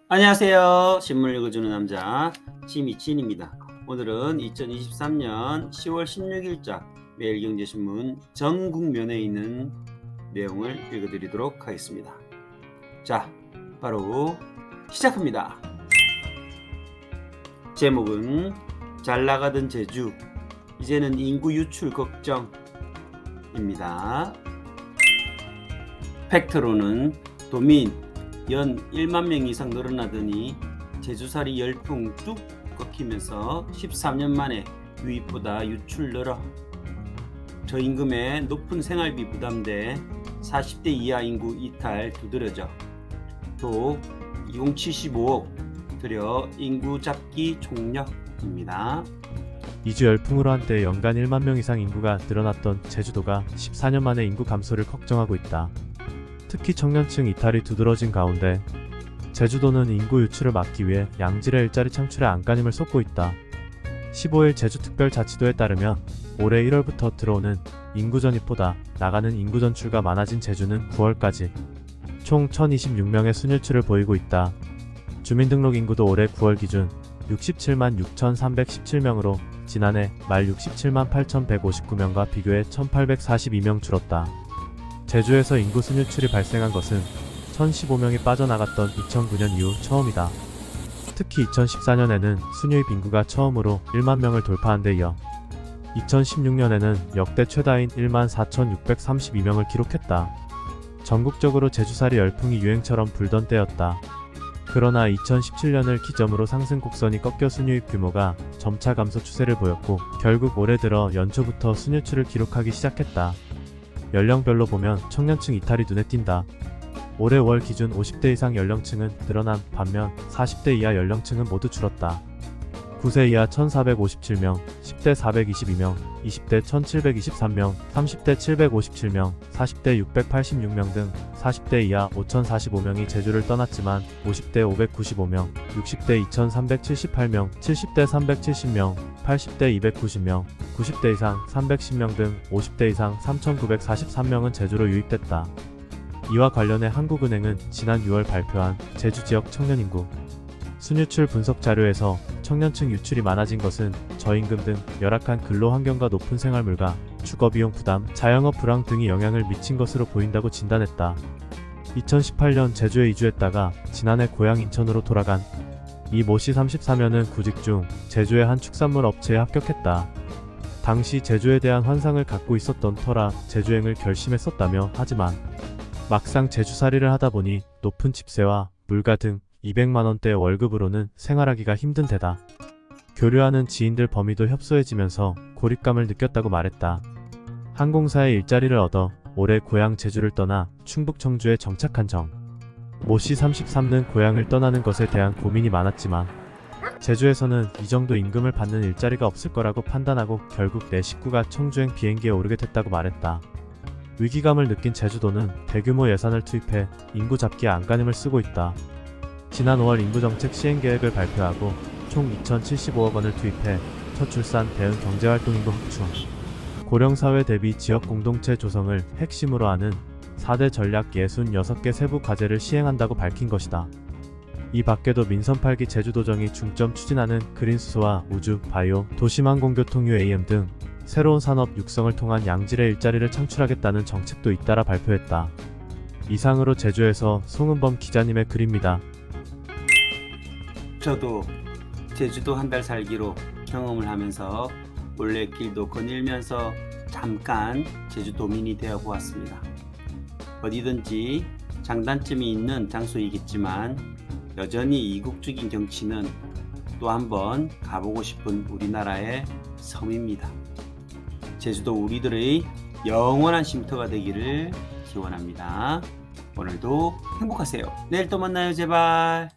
안녕하세요. 신문 읽어주는 남자 심이진입니다. 오늘은 2023년 10월 16일자 매일경제신문 전국면에 있는 내용을 읽어드리도록 하겠습니다. 자, 바로 시작합니다. 제목은 잘나가던 제주, 이제는 인구 유출 걱정입니다. 팩트로는 도민 연 1만 명 이상 늘어나더니 제주살이 열풍 뚝 꺾이면서 13년 만에 유입보다 유출 늘어 저임금의 높은 생활비 부담돼 40대 이하 인구 이탈 두드러져 또 2075억 들여 인구 잡기 총력입니다. 이주 열풍으로 한때 연간 1만 명 이상 인구가 늘어났던 제주도가 14년 만에 인구 감소를 걱정하고 있다. 특히 청년층 이탈이 두드러진 가운데 제주도는 인구 유출을 막기 위해 양질의 일자리 창출에 안간힘을 쏟고 있다. 15일 제주특별자치도에 따르면 올해 1월부터 들어오는 인구 전입보다 나가는 인구 전출가 많아진 제주는 9월까지 총 1026명의 순유출을 보이고 있다. 주민등록 인구도 올해 9월 기준 67만 6,317명으로 지난해 말 67만 8,159명과 비교해 1,842명 줄었다. 제주에서 인구 순유출이 발생한 것은 1,015명이 빠져나갔던 2009년 이후 처음이다. 특히 2014년에는 순유입 인구가 처음으로 1만 명을 돌파한 데 이어 2016년에는 역대 최다인 1만 4,632명을 기록했다. 전국적으로 제주살이 열풍이 유행처럼 불던 때였다. 그러나 2017년을 기점으로 상승 곡선이 꺾여 순유입 규모가 점차 감소 추세를 보였고 결국 올해 들어 연초부터 순유출을 기록하기 시작했다. 연령별로 보면 청년층 이탈이 눈에 띈다. 올해 월 기준 50대 이상 연령층은 늘어난 반면 40대 이하 연령층은 모두 줄었다. 9세 이하 1,457명, 10대 422명, 20대 1,723명, 30대 757명, 40대 686명 등 40대 이하 5,045명이 제주를 떠났지만 50대 595명, 60대 2,378명, 70대 370명, 80대 290명, 90대 이상 310명 등 50대 이상 3,943명은 제주로 유입됐다. 이와 관련해 한국은행은 지난 6월 발표한 제주 지역 청년 인구 순유출 분석 자료에서 청년층 유출이 많아진 것은 저임금 등 열악한 근로 환경과 높은 생활물가, 주거비용 부담, 자영업 불황 등이 영향을 미친 것으로 보인다고 진단했다. 2018년 제주에 이주했다가 지난해 고향 인천으로 돌아간 이 모씨 34년은 구직 중 제주의 한 축산물 업체에 합격했다. 당시 제주에 대한 환상을 갖고 있었던 터라 제주행을 결심했었다며 하지만 막상 제주살이를 하다 보니 높은 집세와 물가 등 200만원대 월급으로는 생활하기가 힘든 데다 교류하는 지인들 범위도 협소해지면서 고립감을 느꼈다고 말했다. 항공사에 일자리를 얻어 올해 고향 제주를 떠나 충북 청주에 정착한 정. 모씨 33는 고향을 떠나는 것에 대한 고민이 많았지만 제주에서는 이 정도 임금을 받는 일자리가 없을 거라고 판단하고 결국 내 식구가 청주행 비행기에 오르게 됐다고 말했다. 위기감을 느낀 제주도는 대규모 예산을 투입해 인구 잡기에 안간힘을 쓰고 있다. 지난 5월 인구정책 시행계획을 발표하고 총 2,075억 원을 투입해 첫 출산 대응 경제활동 인구 확충, 고령사회 대비 지역 공동체 조성을 핵심으로 하는 4대 전략 66개 세부 과제를 시행한다고 밝힌 것이다. 이 밖에도 민선 8기 제주도정이 중점 추진하는 그린수소와 우주, 바이오, 도심항공교통 UAM 등 새로운 산업 육성을 통한 양질의 일자리를 창출하겠다는 정책도 잇따라 발표했다. 이상으로 제주에서 송은범 기자님의 글입니다. 저도 제주도 한 달 살기로 경험을 하면서 올레길도 거닐면서 잠깐 제주도민이 되어 보았습니다. 어디든지 장단점이 있는 장소이겠지만 여전히 이국적인 경치는 또 한번 가보고 싶은 우리나라의 섬입니다. 제주도 우리들의 영원한 쉼터가 되기를 기원합니다. 오늘도 행복하세요. 내일 또 만나요, 제발.